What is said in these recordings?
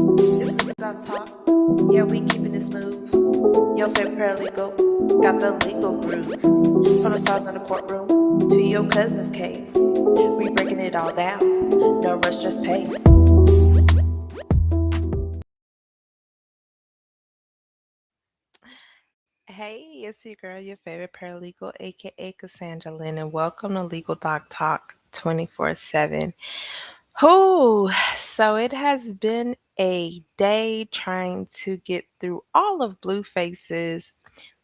It's Legal Doc Talk. Yeah, we keeping it smooth. Your favorite paralegal got the legal groove. From the stars in the courtroom to your cousin's case. We breaking it all down. No rush, just pace. Hey, it's your girl, your favorite paralegal, aka Cassandra Lynn, and welcome to Legal Doc Talk 24/7. So it has been a day trying to get through all of Blueface's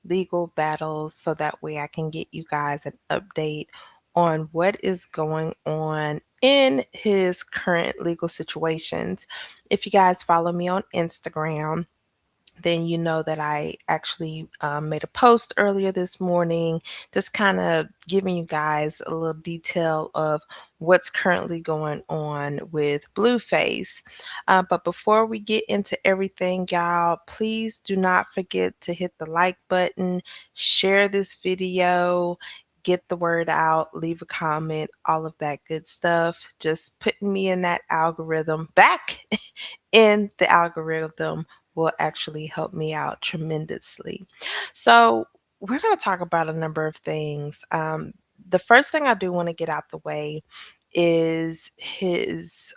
legal battles so that way I can get you guys an update on what is going on in his current legal situations. If you guys follow me on Instagram, then you know that I actually made a post earlier this morning, just kind of giving you guys a little detail of what's currently going on with Blueface. But before we get into everything, y'all, please do not forget to hit the like button, share this video. Get the word out, leave a comment, all of that good stuff. Just putting me in that algorithm back in the algorithm will actually help me out tremendously. So, we're going to talk about a number of things. The first thing I do want to get out the way is his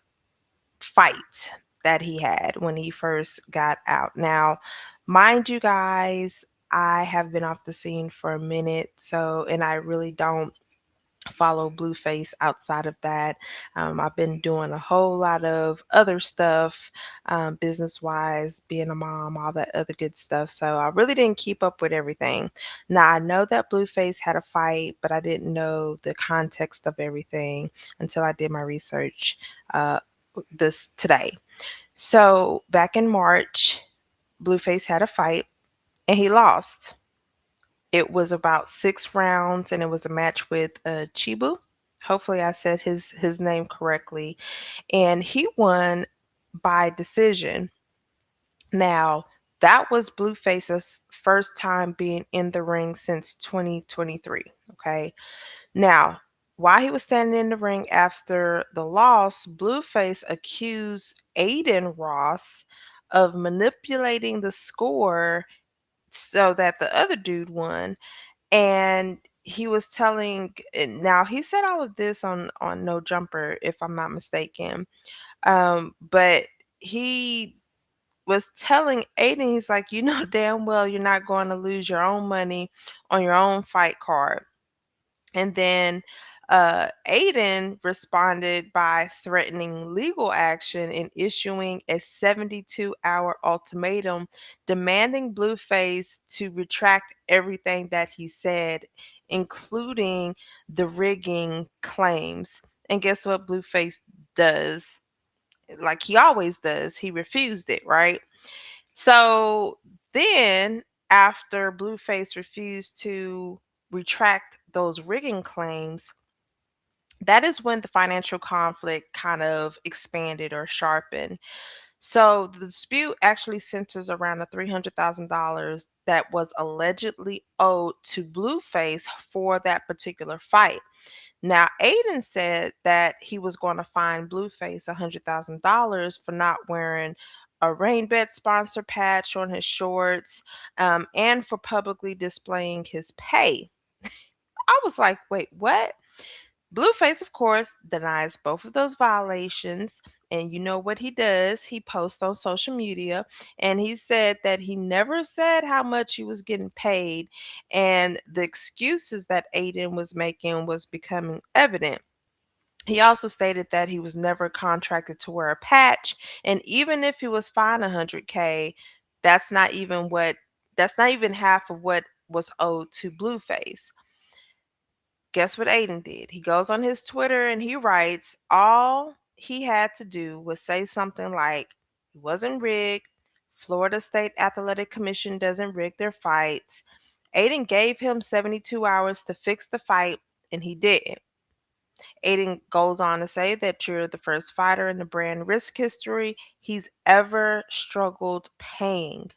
fight that he had when he first got out. Now, mind you guys, I have been off the scene for a minute, and I really don't follow Blueface outside of that. I've been doing a whole lot of other stuff, business wise, being a mom, all that other good stuff. So I really didn't keep up with everything. Now I know that Blueface had a fight, but I didn't know the context of everything until I did my research this today. So back in March, Blueface had a fight and he lost. It was about 6 rounds, and it was a match with Chibu. Hopefully, I said his name correctly, and he won by decision. Now, that was Blueface's first time being in the ring since 2023. Okay, now while he was standing in the ring after the loss, Blueface accused Aiden Ross of manipulating the score so that the other dude won, and he was telling, and now he said all of this on No Jumper, if I'm not mistaken. But he was telling Aiden, he's like, you know damn well you're not going to lose your own money on your own fight card. And then Aiden responded by threatening legal action and issuing a 72-hour ultimatum demanding Blueface to retract everything that he said, including the rigging claims. And guess what Blueface does? Like he always does, he refused it, right? So then, after Blueface refused to retract those rigging claims, that is when the financial conflict kind of expanded or sharpened. So the dispute actually centers around the $300,000 that was allegedly owed to Blueface for that particular fight. Now, Aiden said that he was going to fine Blueface $100,000 for not wearing a RainBet sponsor patch on his shorts, and for publicly displaying his pay. I was like, wait, what? Blueface, of course, denies both of those violations. And you know what he does? He posts on social media and he said that he never said how much he was getting paid. And the excuses that Aiden was making was becoming evident. He also stated that he was never contracted to wear a patch. And even if he was fined 100K, that's not even what that's not even half of what was owed to Blueface. Guess what Aiden did? He goes on his Twitter and he writes, all he had to do was say something like, he wasn't rigged. Florida State Athletic Commission doesn't rig their fights. Aiden gave him 72 hours to fix the fight, and he didn't. Aiden goes on to say that you're the first fighter in the brand risk history he's ever struggled paying.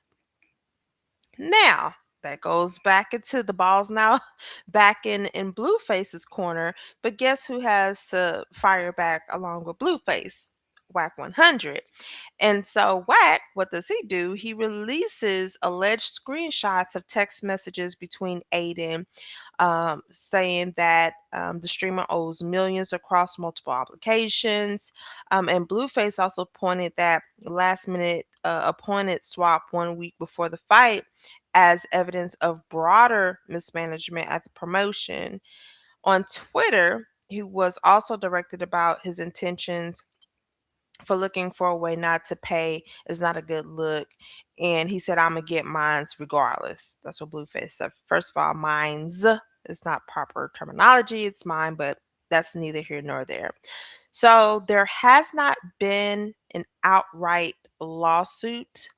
Now, that goes back into the balls now back in Blueface's corner, but guess who has to fire back along with Blueface? Whack 100. And so, Whack, what does he do? He releases alleged screenshots of text messages between Aiden, saying that the streamer owes millions across multiple applications. And Blueface also pointed that last minute appointed swap 1 week before the fight as evidence of broader mismanagement at the promotion. On Twitter, he was also directed about his intentions for looking for a way not to pay is not a good look. And he said, I'm going to get mines regardless. That's what Blueface said. First of all, mines is not proper terminology. It's mine, but that's neither here nor there. So there has not been an outright lawsuit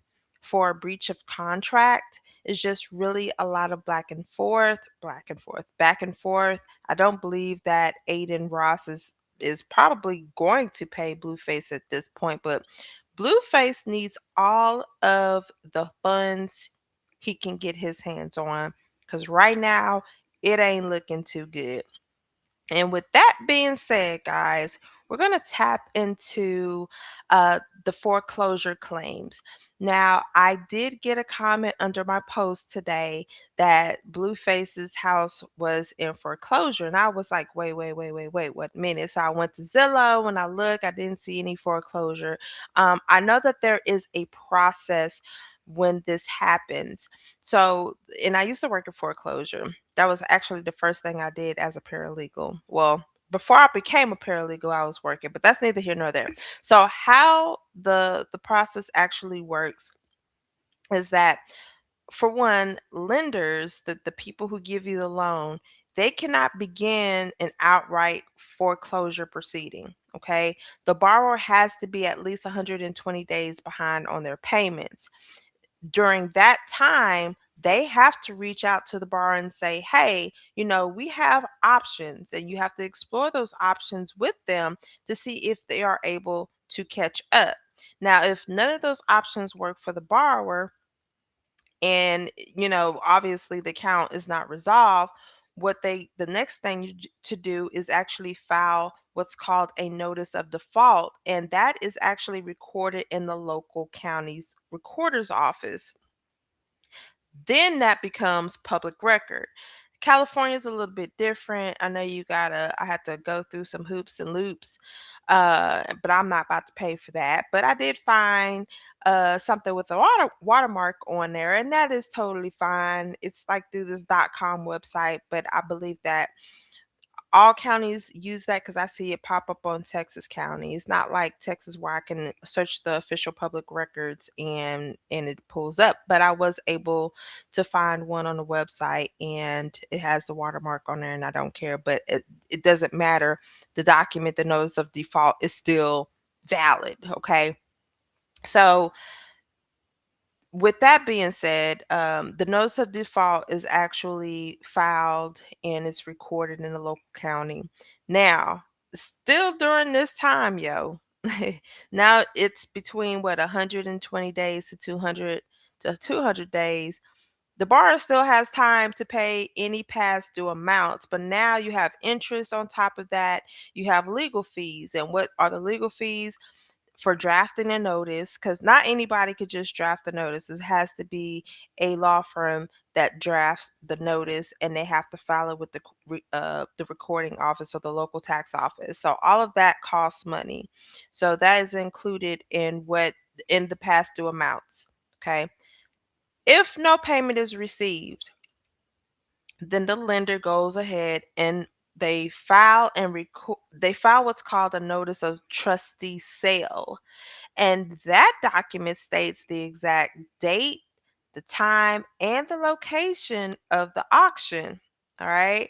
for a breach of contract. It's just really a lot of back and forth, back and forth. I don't believe that Aiden Ross is probably going to pay Blueface at this point, but Blueface needs all of the funds he can get his hands on because right now it ain't looking too good. And with that being said, guys, we're going to tap into the foreclosure claims. Now, I did get a comment under my post today that Blueface's house was in foreclosure. And I was like, wait, what minute? So I went to Zillow and I looked, I didn't see any foreclosure. I know that there is a process when this happens. So, and I used to work in foreclosure. That was actually the first thing I did as a paralegal. Well, before I became a paralegal, I was working, but that's neither here nor there. So, how the process actually works is that, for one, lenders, the people who give you the loan, they cannot begin an outright foreclosure proceeding. Okay, the borrower has to be at least 120 days behind on their payments. During that time, they have to reach out to the bar and say, hey, we have options, and you have to explore those options with them to see if they are able to catch up. Now, if none of those options work for the borrower, and obviously the count is not resolved, the next thing to do is actually file what's called a notice of default, and that is actually recorded in the local county's recorder's office. Then that becomes public record. California is a little bit different. I know I had to go through some hoops and loops, but I'm not about to pay for that. But I did find something with a watermark on there, and that is totally fine. It's like through this .com website, but I believe that all counties use that because I see it pop up on Texas County. It's not like Texas where I can search the official public records and it pulls up, but I was able to find one on the website and it has the watermark on there and I don't care, but it doesn't matter. The document, the notice of default is still valid. Okay. So with that being said, the notice of default is actually filed and it's recorded in the local county. Now, still during this time, now it's between 120 days to 200 days. The borrower still has time to pay any past due amounts, but now you have interest on top of that. You have legal fees. And what are the legal fees? For drafting a notice, because not anybody could just draft a notice. It has to be a law firm that drafts the notice, and they have to file it with the recording office or the local tax office. So all of that costs money. So that is included in the past due amounts. Okay. If no payment is received, then the lender goes ahead and they file what's called a notice of trustee sale. And that document states the exact date, the time, and the location of the auction. All right.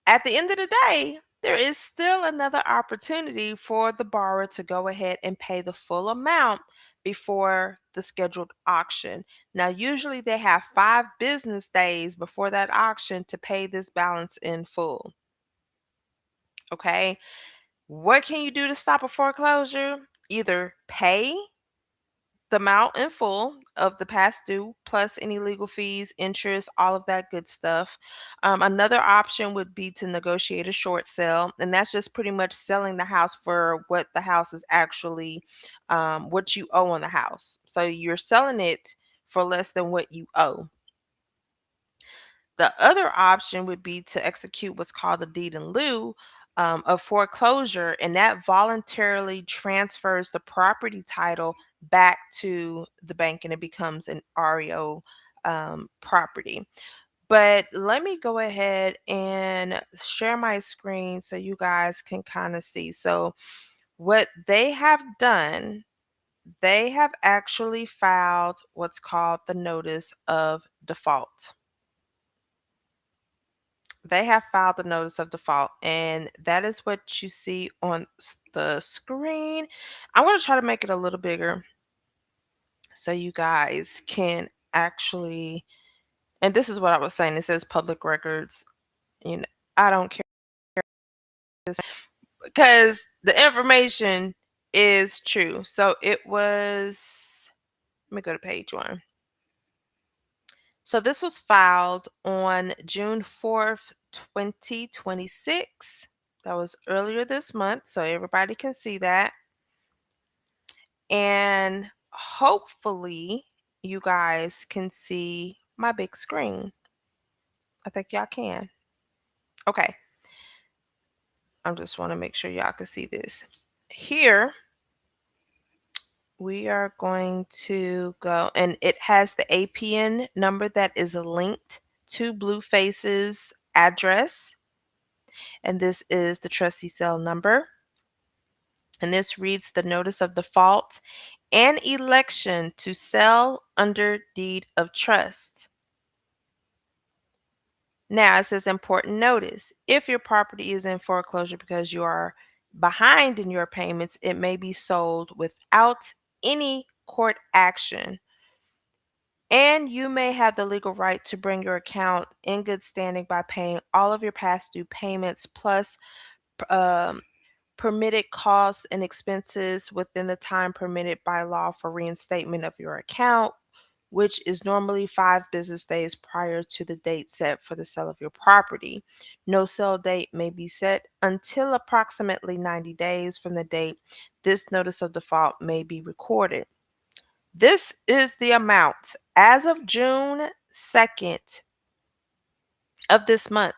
At the end of the day, there is still another opportunity for the borrower to go ahead and pay the full amount before the scheduled auction. Now, usually they have 5 business days before that auction to pay this balance in full. Okay. What can you do to stop a foreclosure? Either pay the amount in full, of the past due, plus any legal fees, interest, all of that good stuff. Another option would be to negotiate a short sale, and that's just pretty much selling the house for what the house is actually, what you owe on the house. So you're selling it for less than what you owe. The other option would be to execute what's called a deed in lieu of foreclosure, and that voluntarily transfers the property title back to the bank and it becomes an REO property. But let me go ahead and share my screen so you guys can kind of see. So, what they have done, they have actually filed what's called the notice of default. They have filed the notice of default, and that is what you see on the screen. I'm going to try to make it a little bigger so you guys can actually, and this is what I was saying. It says public records. You know, I don't care because the information is true. So it was, let me go to page one. So this was filed on June 4th, 2026. That was earlier this month, so everybody can see that. And hopefully you guys can see my big screen. I think y'all can. Okay. I just want to make sure y'all can see this. Here, we are going to go, and it has the APN number that is linked to Blueface's address. And this is the trustee cell number. And this reads the notice of default and election to sell under deed of trust. Now it says important notice. If your property is in foreclosure because you are behind in your payments, it may be sold without any court action. And you may have the legal right to bring your account in good standing by paying all of your past due payments plus um, permitted costs and expenses within the time permitted by law for reinstatement of your account, which is normally 5 business days prior to the date set for the sale of your property. No sale date may be set until approximately 90 days from the date this notice of default may be recorded. This is the amount as of June 2nd of this month.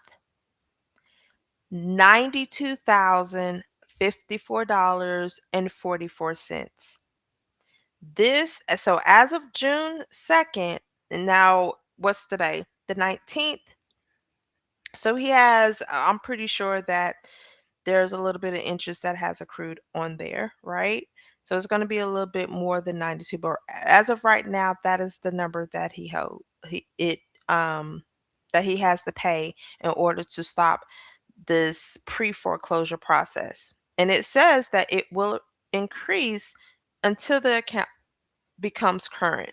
$92,054.44. So as of June 2nd, and now what's today? The 19th. So he has, I'm pretty sure that there's a little bit of interest that has accrued on there, right? So it's going to be a little bit more than 92, but as of right now, that is the number that he held. That he has to pay in order to stop this pre-foreclosure process. And it says that it will increase until the account becomes current.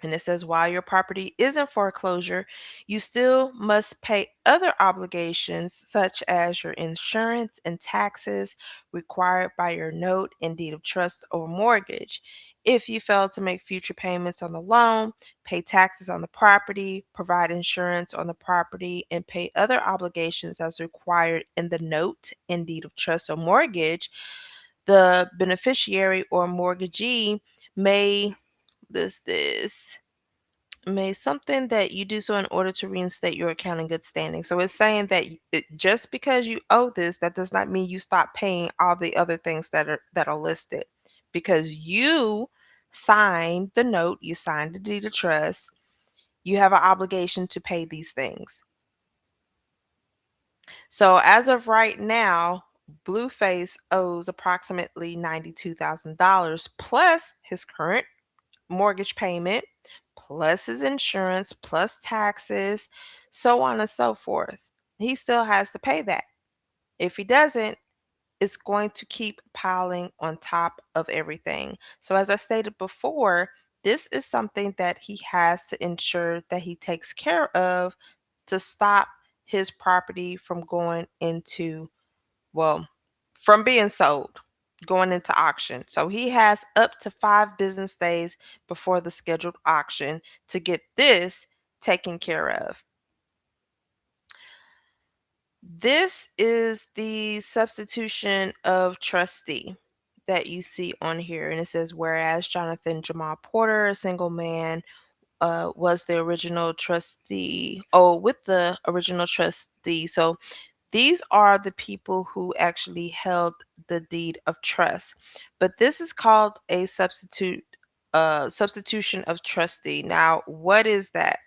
And it says while your property is in foreclosure, you still must pay other obligations such as your insurance and taxes required by your note and deed of trust or mortgage. If you fail to make future payments on the loan, pay taxes on the property, provide insurance on the property, and pay other obligations as required in the note and deed of trust or mortgage, the beneficiary or mortgagee may this may something that you do so in order to reinstate your account in good standing. So it's saying that just because you owe this, that does not mean you stop paying all the other things that are listed, because you signed the note, you signed the deed of trust, you have an obligation to pay these things. So as of right now, Blueface owes approximately $92,000 plus his current mortgage payment, plus his insurance, plus taxes, so on and so forth. He still has to pay that. If he doesn't, it's going to keep piling on top of everything. So, as I stated before, this is something that he has to ensure that he takes care of to stop his property from going into, well, from being sold. going into auction. So he has up to 5 business days before the scheduled auction to get this taken care of. This is the substitution of trustee that you see on here. And it says, whereas Jonathan Jamal Porter, a single man, was the original trustee. Oh, with the original trustee. So these are the people who actually held the deed of trust. But this is called a substitution of trustee. Now, what is that?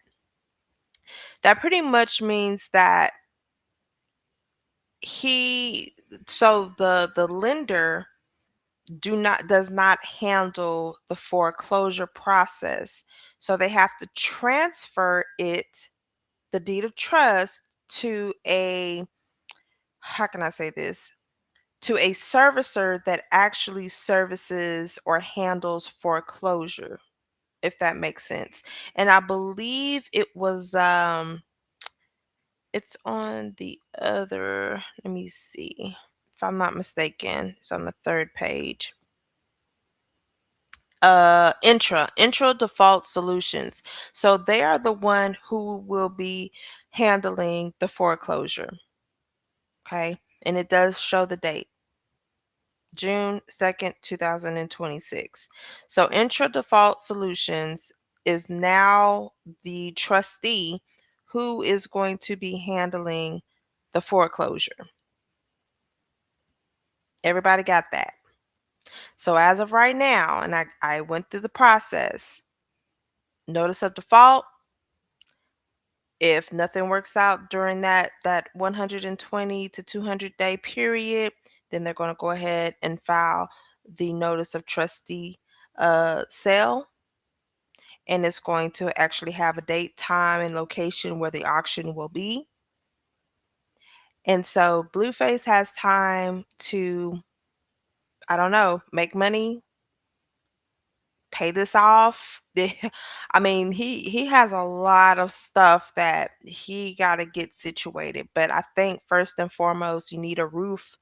That pretty much means that he so the lender does not handle the foreclosure process. So they have to transfer it, the deed of trust, to a, how can I say this? To a servicer that actually services or handles foreclosure, if that makes sense. And I believe it's on the other, let me see. If I'm not mistaken, it's on the third page. Intra Default Solutions. So they are the one who will be handling the foreclosure. Okay. And it does show the date, June 2nd, 2026. So Intra Default Solutions is now the trustee who is going to be handling the foreclosure. Everybody got that? So as of right now, and I went through the process, notice of default. If nothing works out during that 120 to 200 day period, then they're going to go ahead and file the notice of trustee sale, and it's going to actually have a date, time, and location where the auction will be. And so Blueface has time to, I don't know, make money, pay this off. I mean, he has a lot of stuff that he got to get situated. But I think first and foremost, you need a roof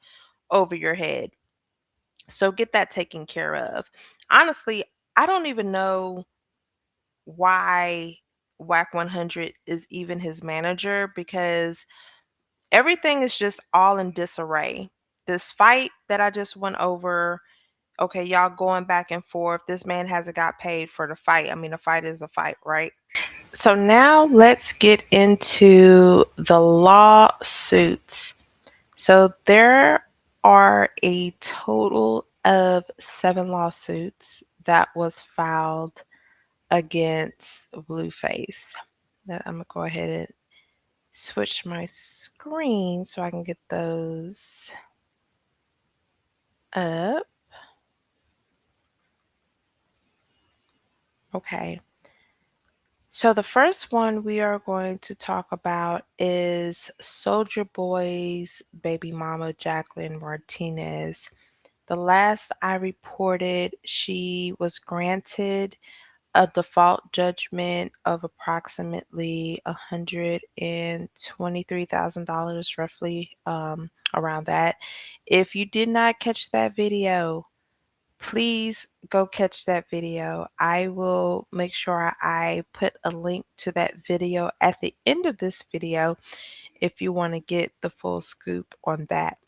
over your head. So get that taken care of. Honestly, I don't even know why WAC 100 is even his manager, because everything is just all in disarray. This fight that I just went over, okay, y'all going back and forth. This man hasn't got paid for the fight. I mean, a fight is a fight, right? So now let's get into the lawsuits. So there are a total of 7 lawsuits that was filed against Blueface. Now I'm gonna go ahead and switch my screen so I can get those up. Okay. So the first one we are going to talk about is Soldier Boy's baby mama, Jacqueline Martinez. The last I reported, she was granted a default judgment of approximately $123,000, roughly around that. If you did not catch that video, please go catch that video. I will make sure I put a link to that video at the end of this video if you want to get the full scoop on that.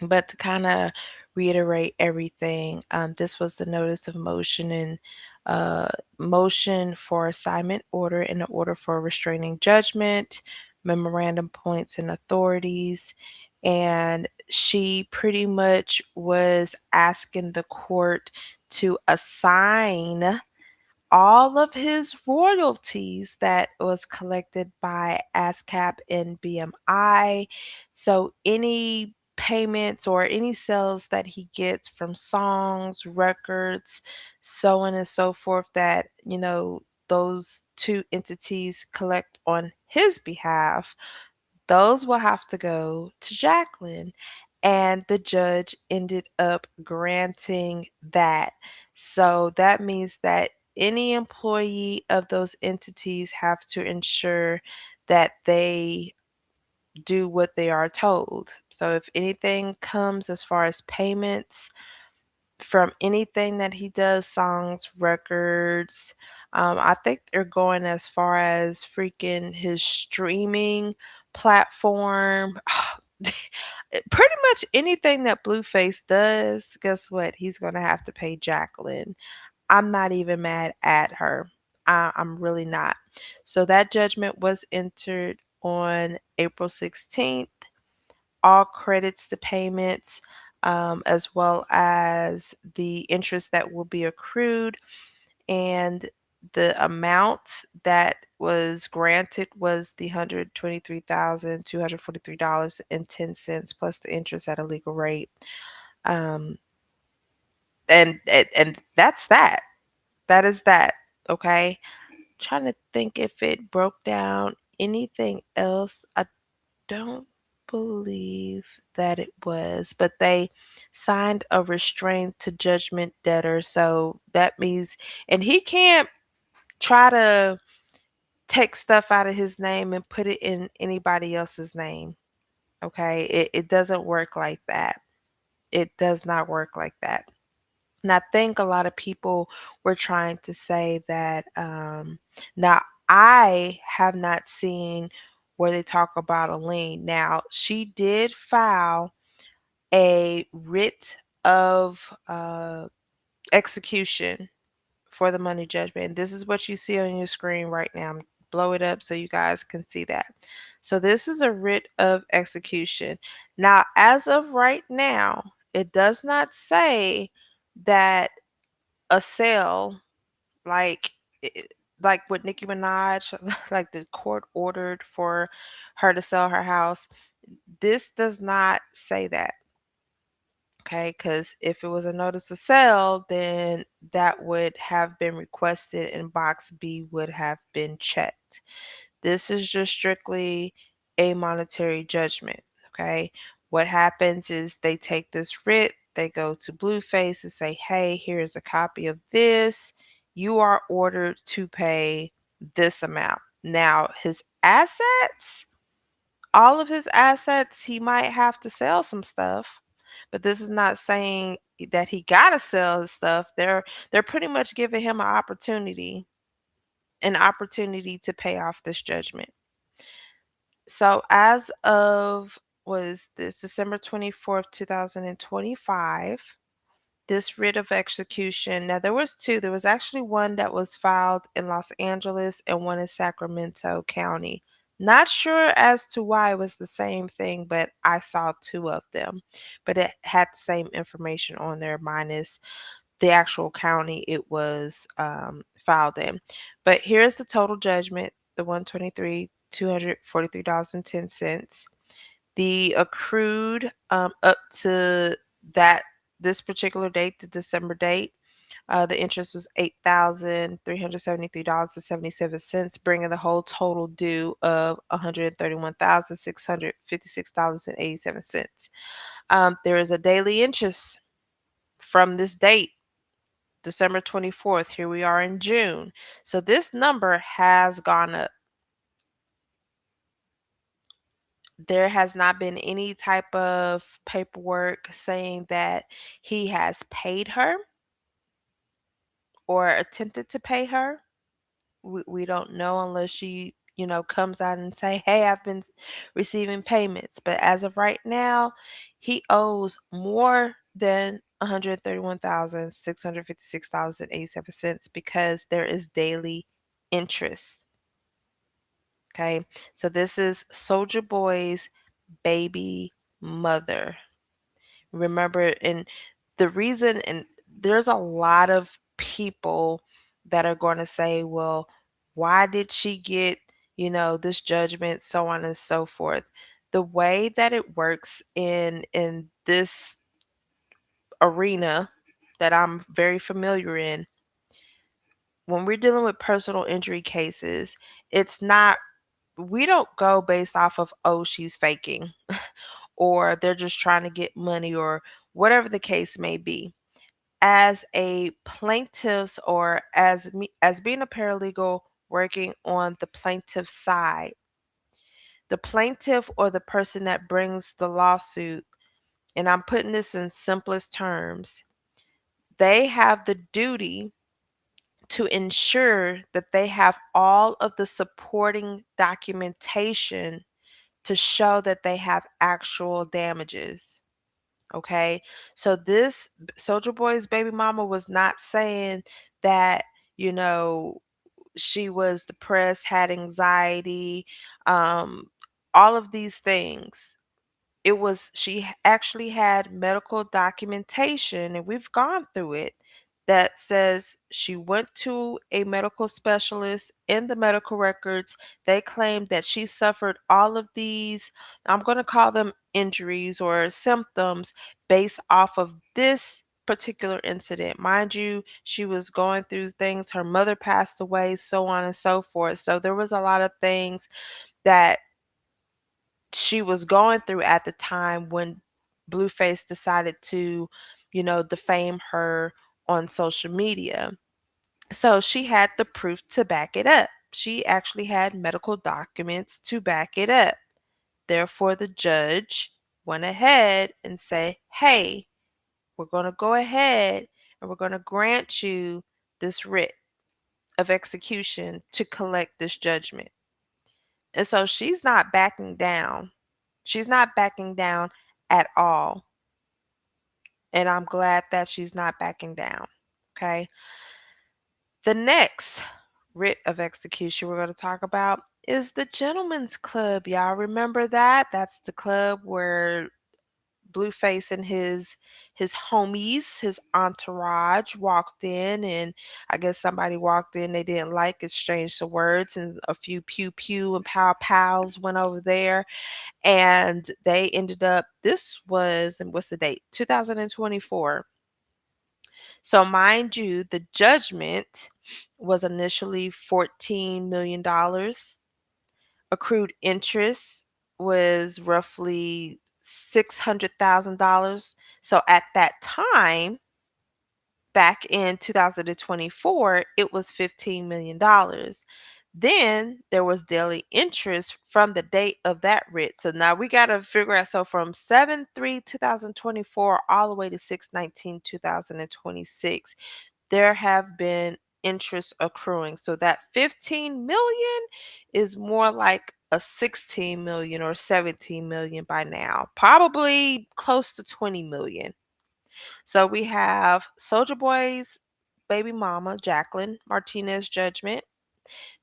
But to kind of reiterate everything, this was the notice of motion and motion for assignment order and the order for restraining judgment, memorandum points and authorities. And she pretty much was asking the court to assign all of his royalties that was collected by ASCAP and BMI. So any payments or any sales that he gets from songs, records, so on and so forth, that, those two entities collect on his behalf, those will have to go to Jacqueline. And the judge ended up granting that. So that means that any employee of those entities have to ensure that they do what they are told. So if anything comes as far as payments from anything that he does, songs, records, I think they're going as far as freaking his streaming platform. Pretty much anything that Blueface does, guess what? He's going to have to pay Jacqueline. I'm not even mad at her. I'm really not. So that judgment was entered on April 16th. All credits to payments, as well as the interest that will be accrued, and the amount that was granted was the $123,243.10 plus the interest at a legal rate. Um, and that's that. That is that. Okay. Trying to think if it broke down anything else. I don't believe that it was, but they signed a restraint to judgment debtor. So that means, and he can't try to take stuff out of his name and put it in anybody else's name. Okay. It doesn't work like that. It does not work like that. And I think a lot of people were trying to say that, now I have not seen where they talk about a lien. Now, she did file a writ of execution for the money judgment. And this is what you see on your screen right now. Blow it up so you guys can see that. So this is a writ of execution. Now, as of right now, it does not say that a sale like like with Nicki Minaj, like the court ordered for her to sell her house. This does not say that. Okay, because if it was a notice of sale, then that would have been requested and box B would have been checked. This is just strictly a monetary judgment. Okay. What happens is they take this writ, they go to Blueface and say, hey, here's a copy of this. You are ordered to pay this amount. Now, his assets, all of his assets, he might have to sell some stuff. But this is not saying that he gotta sell his stuff. They're pretty much giving him an opportunity to pay off this judgment. So as of was this December 24th, 2025, this writ of execution. Now there was two. There was actually one that was filed in Los Angeles and one in Sacramento County. Not sure as to why it was the same thing, but I saw two of them. But it had the same information on there minus the actual county it was filed in. But here's the total judgment, the 123 $243.10. The accrued up to that this particular date, the December date, the interest was $8,373.77, bringing the whole total due of $131,656.87. There is a daily interest from this date, December 24th. Here we are in June. So this number has gone up. There has not been any type of paperwork saying that he has paid her or attempted to pay her. We don't know unless she, comes out and say, hey, I've been receiving payments. But as of right now, he owes more than $131,656.87 because there is daily interest. Okay. So this is Soldier Boy's baby mother. Remember, and the reason, and there's a lot of people that are going to say, well, why did she get, this judgment, so on and so forth. The way that it works in this arena that I'm very familiar in, when we're dealing with personal injury cases, it's not, we don't go based off of, oh, she's faking or they're just trying to get money or whatever the case may be. As a plaintiff's or as being a paralegal working on the plaintiff's side, The plaintiff or the person that brings the lawsuit, and I'm putting this in simplest terms, they have the duty to ensure that they have all of the supporting documentation to show that they have actual damages. Okay. So this Soldier Boy's baby mama was not saying that, you know, she was depressed, had anxiety, um, all of these things. It was actually had medical documentation, and we've gone through it, that says she went to a medical specialist. In the medical records, they claimed that she suffered all of these, I'm going to call them injuries or symptoms, based off of this particular incident. Mind you, she was going through things, her mother passed away, so on and so forth. So there was a lot of things that she was going through at the time when Blueface decided to, defame her on social media. So she had the proof to back it up. She actually had medical documents to back it up. Therefore, the judge went ahead and say, "Hey, we're going to go ahead and we're going to grant you this writ of execution to collect this judgment." And so she's not backing down. She's not backing down at all. And I'm glad that she's not backing down. Okay. The next writ of execution we're going to talk about is the Gentleman's Club. Y'all remember that? That's the club where Blueface and his homies, his entourage walked in, and I guess somebody walked in they didn't like, exchanged some words, and a few pew pew and pow pows went over there, and they ended up, this was, and what's the date? 2024. So mind you, the judgment was initially $14 million. Accrued interest was roughly $600,000. So at that time, back in 2024, it was $15 million. Then there was daily interest from the date of that writ. So now we got to figure out. So from 7/3/2024 all the way to 6/19/2026, there have been interest accruing. So that 15 million is more like a 16 million or 17 million by now, probably close to 20 million. So we have Soldier Boy's baby mama, Jacqueline Martinez judgment.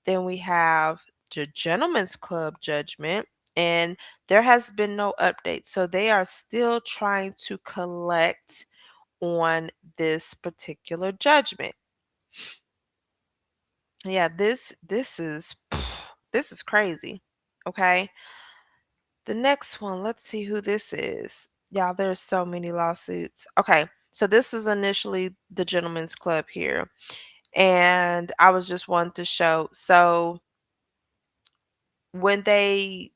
Then we have the Gentleman's Club judgment, and there has been no update. So they are still trying to collect on this particular judgment. Yeah, this is this is crazy. Okay. The next one, let's see who this is. Y'all, there's so many lawsuits. Okay. So this is initially the Gentleman's Club here. And I was just wanting to show. So when they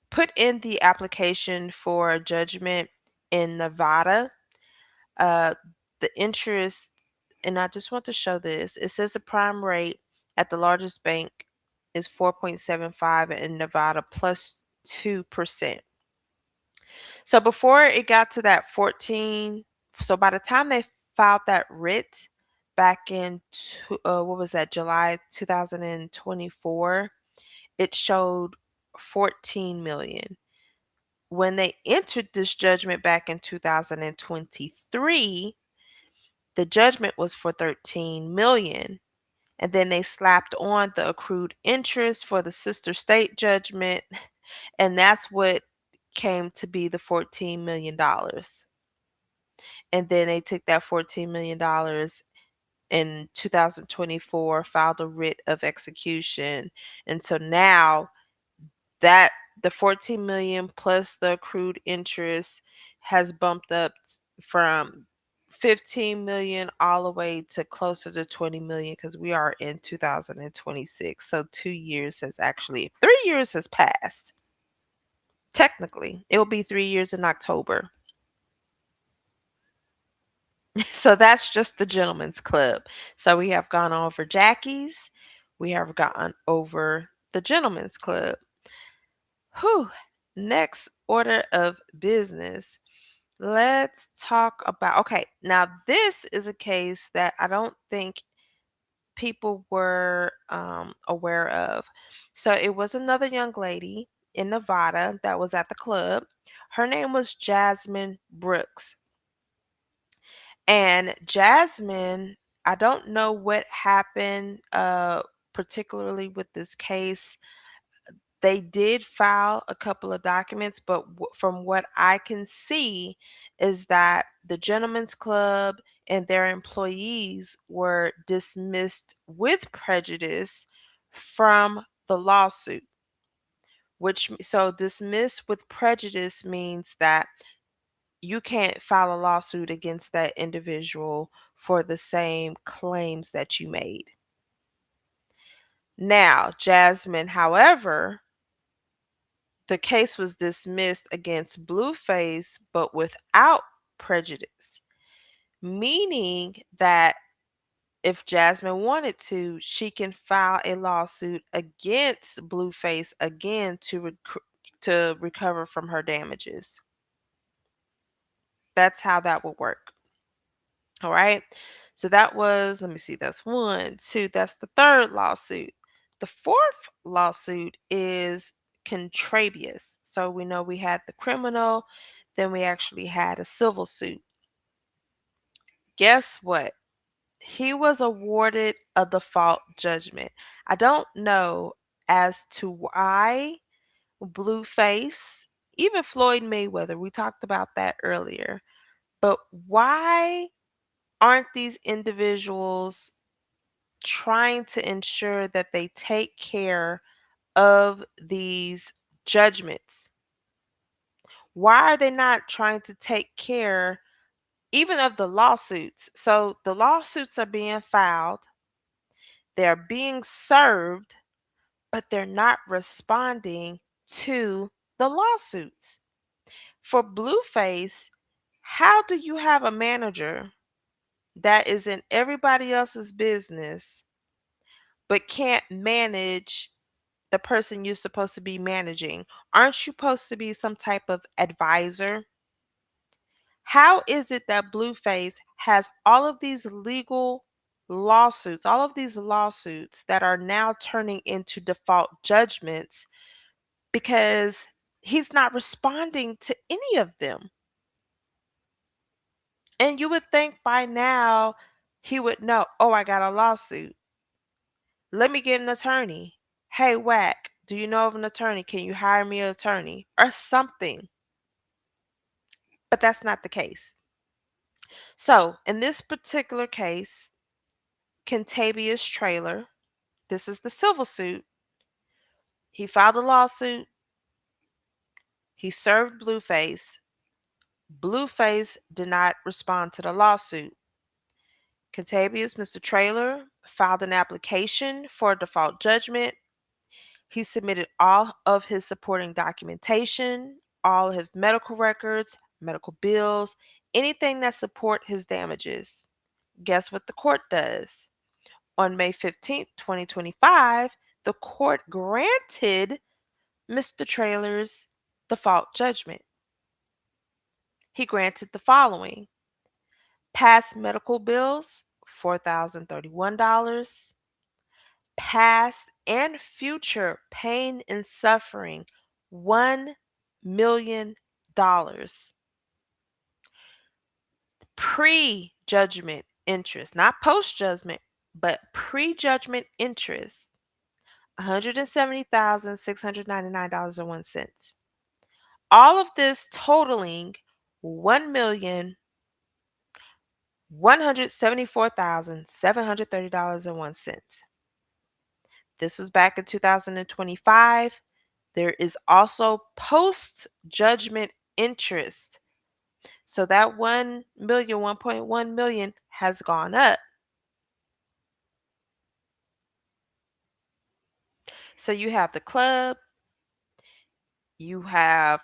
put in the application for judgment in Nevada, uh, the interest, and I just want to show this. It says the prime rate at the largest bank is 4.75 in Nevada plus 2%. So before it got to that 14, so by the time they filed that writ back in what was that, July 2024, it showed 14 million. When they entered this judgment back in 2023, the judgment was for 13 million. And then they slapped on the accrued interest for the sister state judgment, and that's what came to be the $14 million. And then they took that $14 million in 2024, filed a writ of execution. And so now that the 14 million plus the accrued interest has bumped up from 15 million all the way to closer to 20 million, because we are in 2026. So 2 years has actually, 3 years has passed. Technically, it will be 3 years in October. So that's just the Gentleman's Club. So we have gone over Jackie's, we have gone over the Gentleman's Club. Whew. Next order of business. Let's talk about, okay, now this is a case that I don't think people were aware of. So it was another young lady in Nevada that was at the club. Her name was Jasmine Brooks. And Jasmine, I don't know what happened particularly with this case. They did file a couple of documents, but from what I can see is that the Gentlemen's Club and their employees were dismissed with prejudice from the lawsuit. So dismissed with prejudice means that you can't file a lawsuit against that individual for the same claims that you made. Now, Jasmine, however, the case was dismissed against Blueface, but without prejudice, meaning that if Jasmine wanted to, she can file a lawsuit against Blueface again to recover from her damages. That's how that would work. All right. So that was, let me see, that's one, two, that's the third lawsuit. The fourth lawsuit is contrabious. So we know we had the criminal, then we actually had a civil suit. Guess what? He was awarded a default judgment. I don't know as to why Blueface, even Floyd Mayweather, we talked about that earlier, but why aren't these individuals trying to ensure that they take care of these judgments? Why are they not trying to take care even of the lawsuits? So the lawsuits are being filed, they're being served, but they're not responding to the lawsuits. For Blueface, how do you have a manager that is in everybody else's business but can't manage the person you're supposed to be managing? Aren't you supposed to be some type of advisor? How is it that Blueface has all of these legal lawsuits, all of these lawsuits that are now turning into default judgments because he's not responding to any of them? And you would think by now he would know, oh, I got a lawsuit. Let me get an attorney. Hey, Whack, do you know of an attorney? Can you hire me an attorney? Or something. But that's not the case. So, in this particular case, Contabious Trailer, this is the civil suit. He filed a lawsuit. He served Blueface. Blueface did not respond to the lawsuit. Contabious, Mr. Trailer, filed an application for a default judgment. He submitted all of his supporting documentation, all of his medical records, medical bills, anything that support his damages. Guess what the court does? On May 15th, 2025, the court granted Mr. Trailer's default judgment. He granted the following: past medical bills, $4,031, past and future pain and suffering, $1 million, pre-judgment interest, not post-judgment, but pre-judgment interest, $170,699.01. All of this totaling $1,174,730.01. This was back in 2025. There is also post judgment interest. So that 1 million, 1.1 million has gone up. So you have the club, you have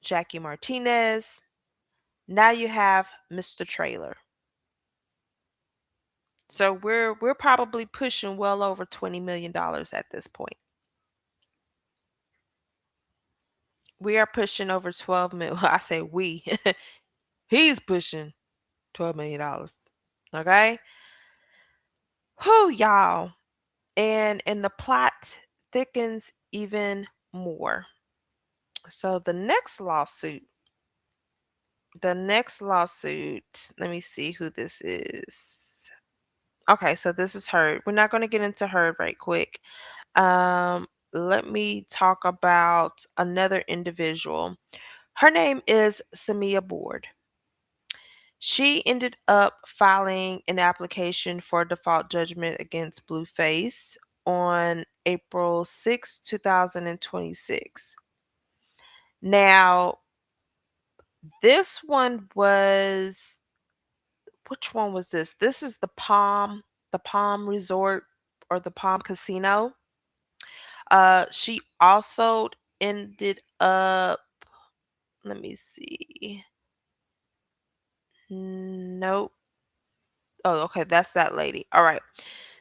Jackie Martinez, now you have Mr. Trailer. So we're probably pushing well over $20 million at this point. We are pushing over 12 mil. I say we. He's pushing $12 million. Okay? Whew, y'all. And the plot thickens even more. So the next lawsuit, let me see who this is. Okay, so this is Heard. We're not going to get into Heard right quick. Let me talk about another individual. Her name is Samia Board. She ended up filing an application for default judgment against Blueface on April 6, 2026. Now, this one was, which one was this? This is the Palm Resort or the Palm Casino. She also ended up, let me see. Nope. Oh, okay, that's that lady. All right.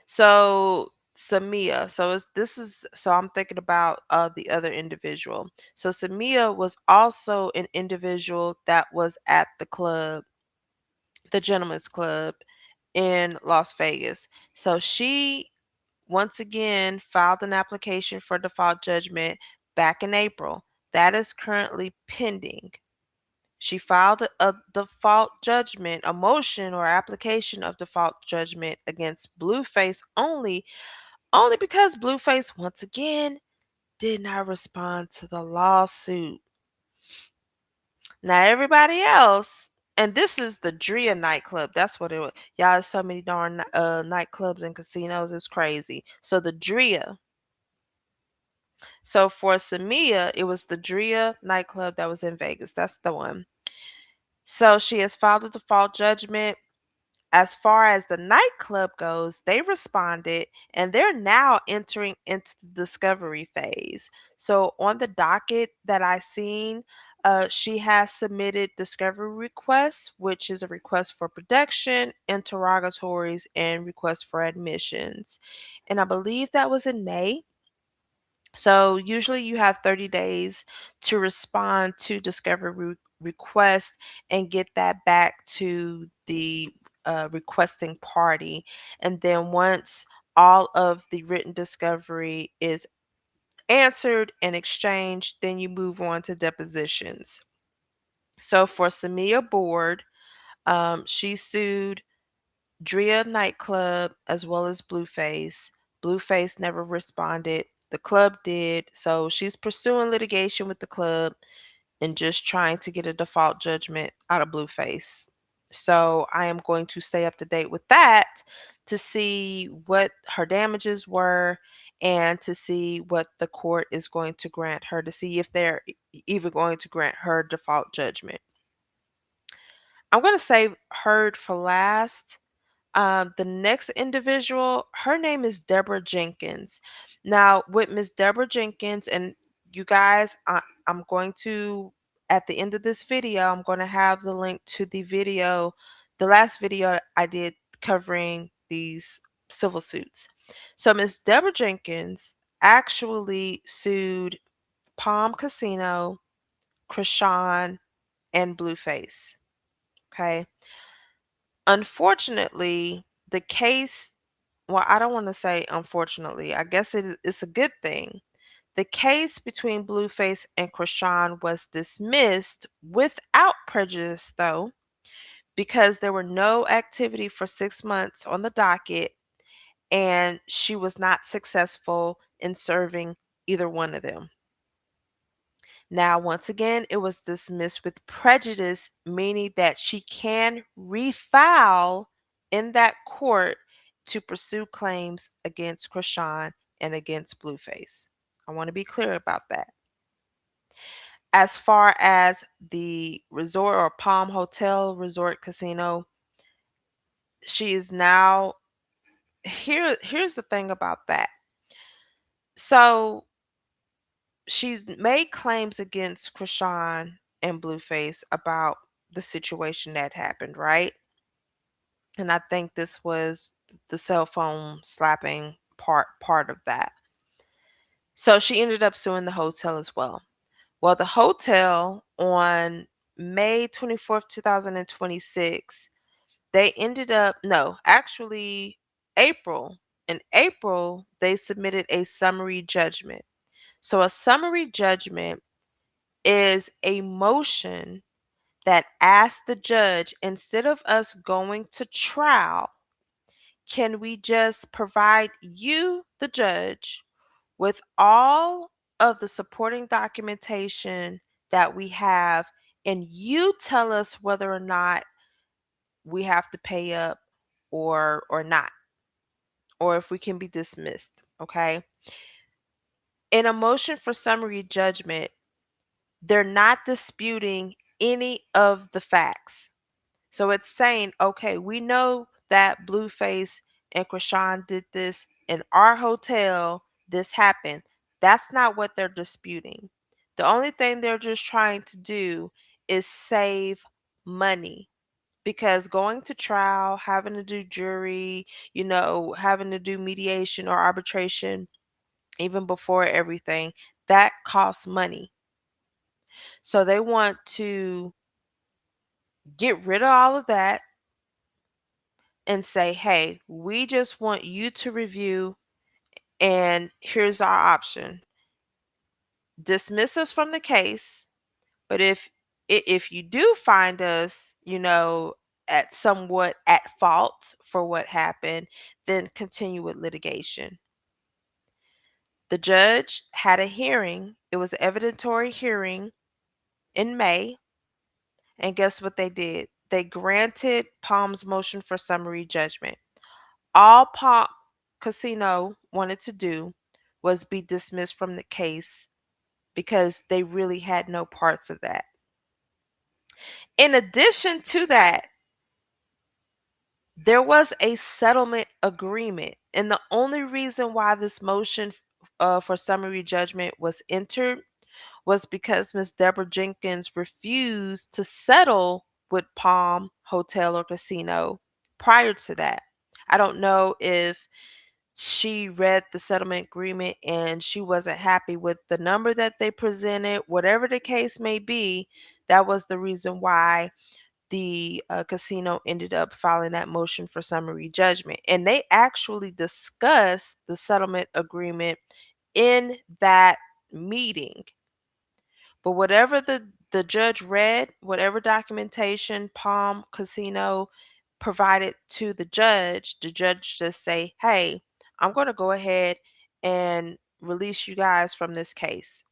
So Samia. So I'm thinking about the other individual. So Samia was also an individual that was at the club, the Gentleman's Club in Las Vegas. So she once again filed an application for default judgment back in April. That is currently pending. She filed a default judgment, a motion or application of default judgment against Blueface only because Blueface once again did not respond to the lawsuit. Now everybody else, and this is the Drea nightclub. That's what it was. Y'all, there's so many darn nightclubs and casinos. It's crazy. So the Drea. So for Samia, it was the Drea nightclub that was in Vegas. That's the one. So she has filed a default judgment. As far as the nightclub goes, they responded and they're now entering into the discovery phase. So on the docket that I seen, she has submitted discovery requests, which is a request for production, interrogatories, and request for admissions. And I believe that was in May. So usually you have 30 days to respond to discovery request and get that back to the requesting party. And then once all of the written discovery is answered and exchanged, then you move on to depositions. So for Samia Board, she sued Drea nightclub as well as Blueface. Blueface never responded. The club did. So she's pursuing litigation with the club and just trying to get a default judgment out of Blueface. So I am going to stay up to date with that to see what her damages were and to see what the court is going to grant her, to see if they're even going to grant her default judgment. I'm going to save Heard for last. The next individual, her name is Deborah Jenkins. Now, with Miss Deborah Jenkins, and you guys, I'm going to, at the end of this video, I'm going to have the link to the video, the last video I did covering these civil suits. So, Miss Deborah Jenkins actually sued Palm Casino, Krishan, and Blueface. Okay. Unfortunately, the case, well, I don't want to say unfortunately, I guess it's a good thing. The case between Blueface and Krishan was dismissed without prejudice, though, because there were no activity for 6 months on the docket and she was not successful in serving either one of them. Now, once again, it was dismissed with prejudice, meaning that she can refile in that court to pursue claims against Krishan and against Blueface. I want to be clear about that. As far as the resort or Palm Hotel Resort Casino, she is now here's the thing about that. So she's made claims against Krishan and Blueface about the situation that happened, right? And I think this was the cell phone slapping part of that. So she ended up suing the hotel as well. Well, the hotel on May 24th, 2026, they ended up, no, actually, April. In April, they submitted a summary judgment. So, a summary judgment is a motion that asks the judge, instead of us going to trial, can we just provide you, the judge, with all of the supporting documentation that we have, and you tell us whether or not we have to pay up or not, or if we can be dismissed, okay? In a motion for summary judgment, they're not disputing any of the facts. So it's saying, okay, we know that Blueface and Krishan did this in our hotel. This happened. That's not what they're disputing. The only thing they're just trying to do is save money, because going to trial, having to do jury, having to do mediation or arbitration, even before everything, that costs money. So they want to get rid of all of that and say, hey, we just want you to review, and here's our option. Dismiss us from the case, but if you do find us, at somewhat at fault for what happened, then continue with litigation. The judge had a hearing. It was an evidentiary hearing in May, and guess what they did? They granted Palm's motion for summary judgment. All Palm Casino wanted to do was be dismissed from the case because they really had no parts of that. In addition to that, there was a settlement agreement. And the only reason why this motion for summary judgment was entered was because Miss Deborah Jenkins refused to settle with Palm Hotel or Casino prior to that. I don't know if she read the settlement agreement and she wasn't happy with the number that they presented. Whatever the case may be, that was the reason why the casino ended up filing that motion for summary judgment. And they actually discussed the settlement agreement in that meeting. But whatever the judge read, whatever documentation Palm Casino provided to the judge just say, hey, I'm going to go ahead and release you guys from this case.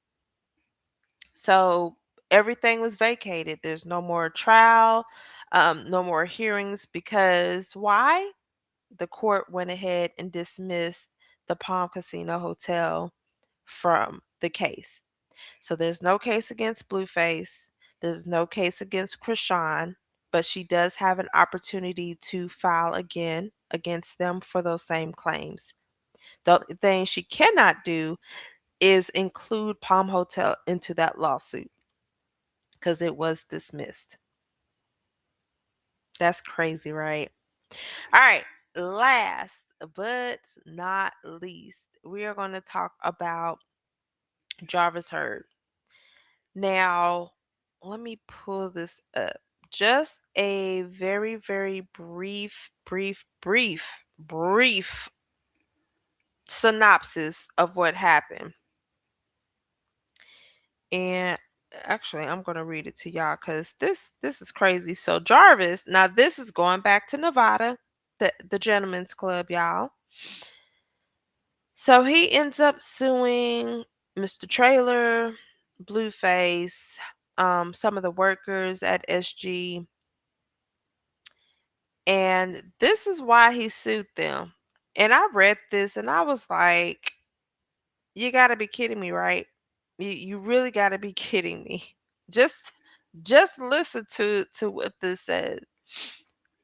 So everything was vacated. There's no more trial, no more hearings, because why? The court went ahead and dismissed the Palm Casino Hotel from the case. So there's no case against Blueface. There's no case against Krishan, but she does have an opportunity to file again against them for those same claims. The thing she cannot do is include Palm Hotel into that lawsuit because it was dismissed. That's crazy, right? All right. Last but not least, we are going to talk about Jarvis Heard. Now, let me pull this up. Just a very, very brief synopsis of what happened. And actually, I'm going to read it to y'all because this is crazy. So Jarvis, now this is going back to Nevada, the Gentlemen's Club, y'all. So he ends up suing Mr. Trailer, Blueface, some of the workers at SG. And this is why he sued them. And I read this and I was like, you got to be kidding me, right? You really got to be kidding me. Just just listen to what this says.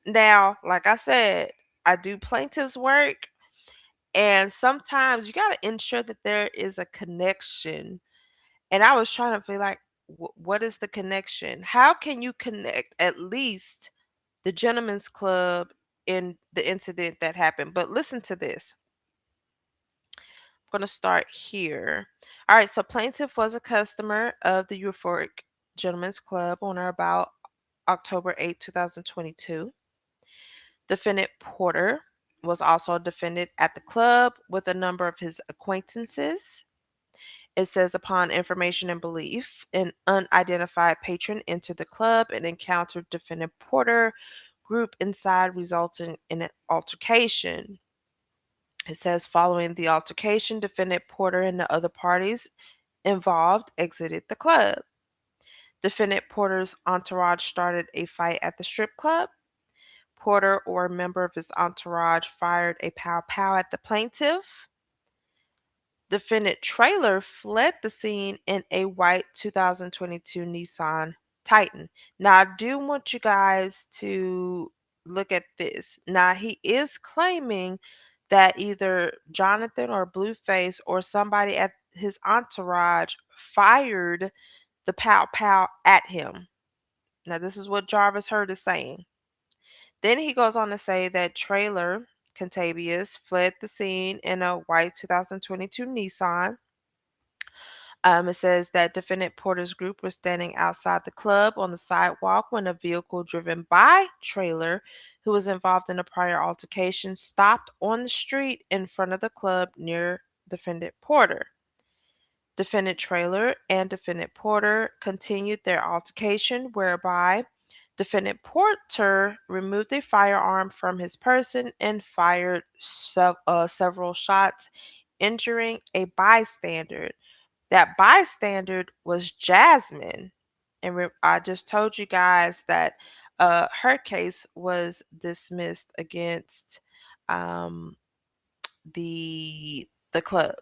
Now, like I said, I do plaintiff's work, and sometimes you got to ensure that there is a connection. And I was trying to feel like, what is the connection? How can you connect at least the Gentlemen's Club in the incident that happened? But listen to this. I'm going to start here. All right, so plaintiff was a customer of the Euphoric Gentlemen's Club on or about October 8, 2022. Defendant Porter was also a defendant at the club with a number of his acquaintances. It says, upon information and belief, an unidentified patron entered the club and encountered defendant Porter group inside, resulting in an altercation. It says, following the altercation, defendant Porter and the other parties involved exited the club. Defendant Porter's entourage started a fight at the strip club. Porter or a member of his entourage fired a pow pow at the plaintiff. Defendant Trailer fled the scene in a white 2022 Nissan Titan. Now, I do want you guys to look at this. Now, he is claiming that either Jonathan or Blueface or somebody at his entourage fired the pow pow at him. Now, this is what Jarvis Heard is saying. Then he goes on to say that Trailer Contabious fled the scene in a white 2022 Nissan. It says that defendant Porter's group was standing outside the club on the sidewalk when a vehicle driven by Trailer, who was involved in a prior altercation, stopped on the street in front of the club near defendant Porter. Defendant Trailer and defendant Porter continued their altercation, whereby defendant Porter removed a firearm from his person and fired several shots, injuring a bystander. That bystander was Jasmine. And I just told you guys that her case was dismissed against um, the club.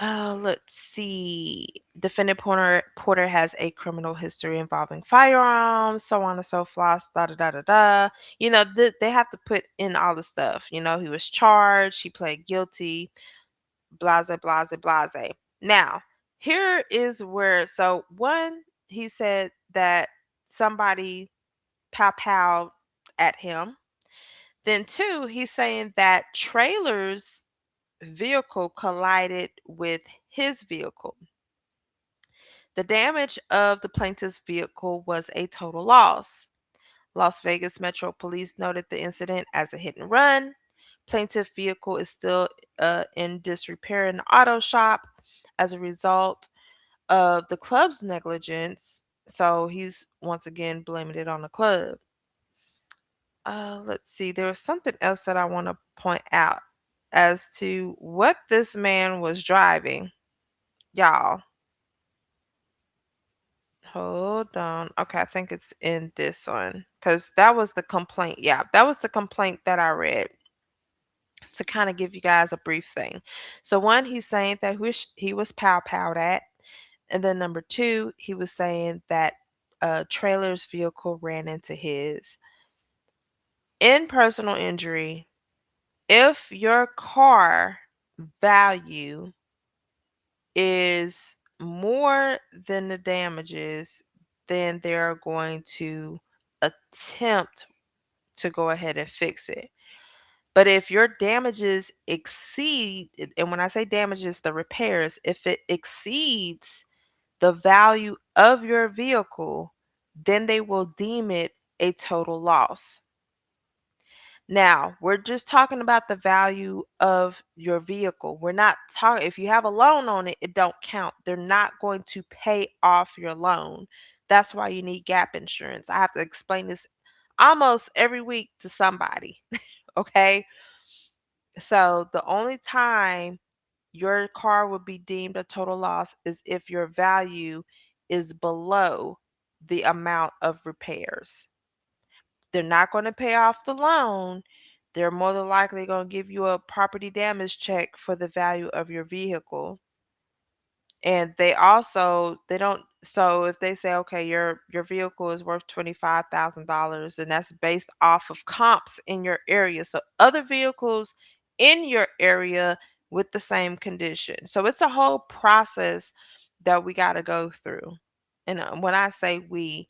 Let's see. Defendant Porter has a criminal history involving firearms, so on and so forth. Da da da da da. They have to put in all the stuff. He was charged. He pled guilty. Blase, blase, blase. Now, here is where. So one, he said that somebody pow pow at him. Then two, he's saying that Trailer's vehicle collided with his vehicle. The damage of the plaintiff's vehicle was a total loss. Las Vegas Metro Police noted the incident as a hit and run. Plaintiff vehicle is still in disrepair in the auto shop as a result of the club's negligence. So he's once again blaming it on the club. Let's see. There was something else that I want to point out as to what this man was driving. Y'all, hold on. Okay, I think it's in this one because that was the complaint. Yeah, that was the complaint that I read. Just to kind of give you guys a brief thing. So one, he's saying that he was pow powed at, and then number two, he was saying that Trailer's vehicle ran into his. In personal injury, if your car value is more than the damages, then they're going to attempt to go ahead and fix it. But if your damages exceed, and when I say damages, the repairs, if it exceeds the value of your vehicle, then they will deem it a total loss. Now, we're just talking about the value of your vehicle. We're not talking, if you have a loan on it, it don't count. They're not going to pay off your loan. That's why you need gap insurance. I have to explain this almost every week to somebody. Okay. So the only time your car would be deemed a total loss is if your value is below the amount of repairs. They're not going to pay off the loan. They're more than likely going to give you a property damage check for the value of your vehicle. And they don't, so if they say, okay, your vehicle is worth $25,000 and that's based off of comps in your area, so other vehicles in your area with the same condition. So it's a whole process that we got to go through. And when I say we,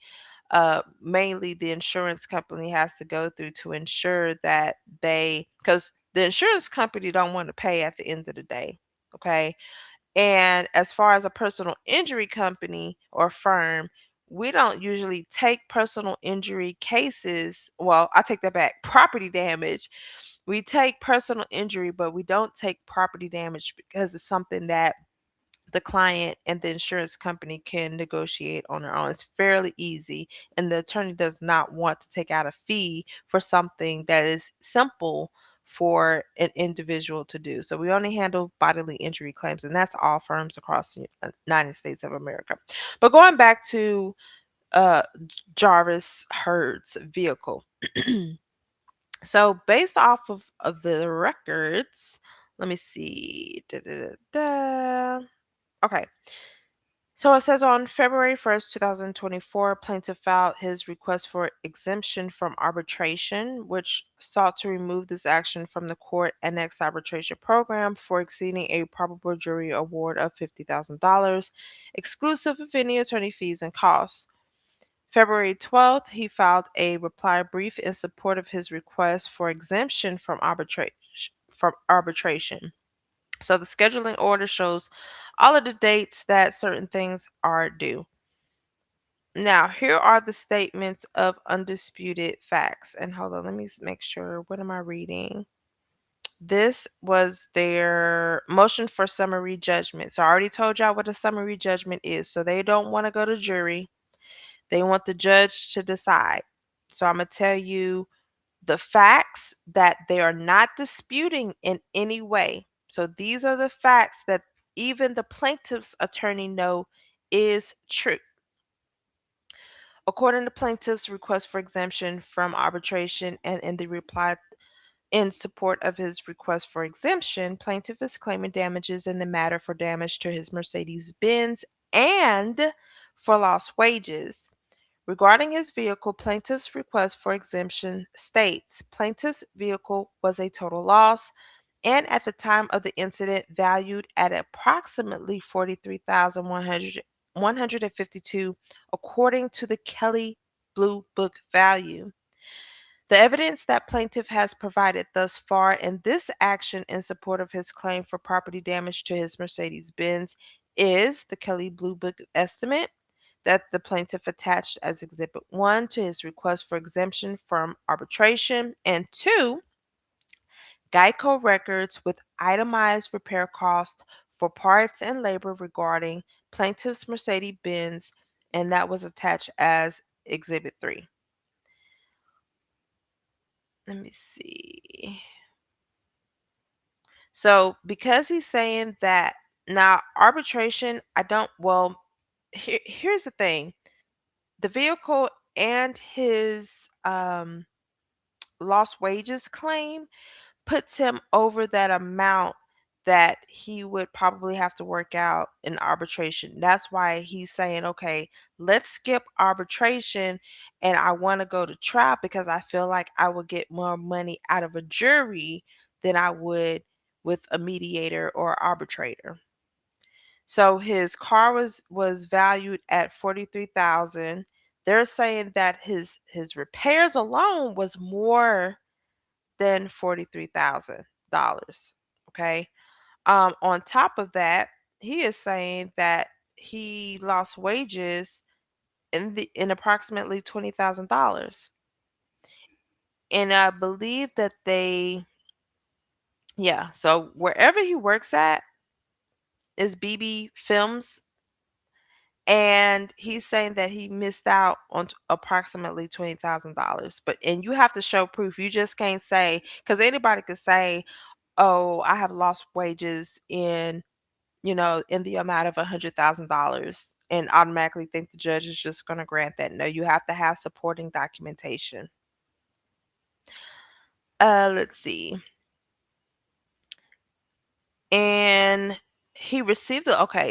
mainly the insurance company has to go through to ensure that because the insurance company don't want to pay at the end of the day. Okay. And as far as a personal injury company or firm, we don't usually take personal injury cases. Well, I take that back. Property damage. We take personal injury, but we don't take property damage because it's something that the client and the insurance company can negotiate on their own. It's fairly easy, and the attorney does not want to take out a fee for something that is simple for an individual to do. So we only handle bodily injury claims, and that's all firms across the United States of America. But going back to uh, Jarvis Hurd's vehicle. So based off of the records, let me see. Da, da, da, da. Okay. So it says on February 1st, 2024, plaintiff filed his request for exemption from arbitration, which sought to remove this action from the court annex arbitration program for exceeding a probable jury award of $50,000, exclusive of any attorney fees and costs. February 12th, he filed a reply brief in support of his request for exemption from arbitration. So the scheduling order shows all of the dates that certain things are due. Now, here are the statements of undisputed facts. And hold on, let me make sure. What am I reading? This was their motion for summary judgment. So I already told y'all what a summary judgment is. So they don't want to go to jury. They want the judge to decide. So I'm going to tell you the facts that they are not disputing in any way. So these are the facts that even the plaintiff's attorney know is true. According to plaintiff's request for exemption from arbitration and in the reply in support of his request for exemption, plaintiff is claiming damages in the matter for damage to his Mercedes-Benz and for lost wages. Regarding his vehicle, plaintiff's request for exemption states plaintiff's vehicle was a total loss and at the time of the incident valued at approximately 43,152 according to the Kelly Blue Book value. The evidence that plaintiff has provided thus far in this action in support of his claim for property damage to his Mercedes-Benz is the Kelly Blue Book estimate that the plaintiff attached as Exhibit 1 to his request for exemption from arbitration, and 2, Geico records with itemized repair costs for parts and labor regarding plaintiff's Mercedes-Benz, and that was attached as Exhibit 3. Let me see. So, because he's saying that now arbitration, I don't, well, here's the thing. The vehicle and his lost wages claim puts him over that amount that he would probably have to work out in arbitration. That's why he's saying, okay, let's skip arbitration and I want to go to trial because I feel like I would get more money out of a jury than I would with a mediator or arbitrator. So his car was valued at 43,000. They're saying that his repairs alone was more than $43,000. Okay. On top of that, he is saying that he lost wages in approximately $20,000. And I believe that yeah, so wherever he works at is BB Films, and he's saying that he missed out on approximately $20,000. But and you have to show proof. You just can't say, because anybody could say, "Oh, I have lost wages in the amount of $100,000," and automatically think the judge is just going to grant that. No, you have to have supporting documentation. Let's see. And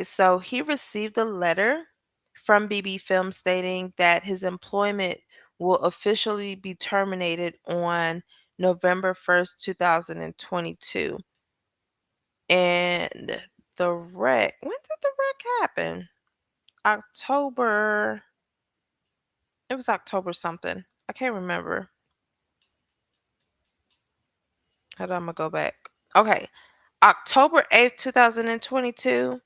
so he received a letter from BB Film stating that his employment will officially be terminated on November 1st, 2022. And when did the wreck happen? October, it was October something. I can't remember. Hold on, I'm gonna go back. Okay. October 8th, 2022,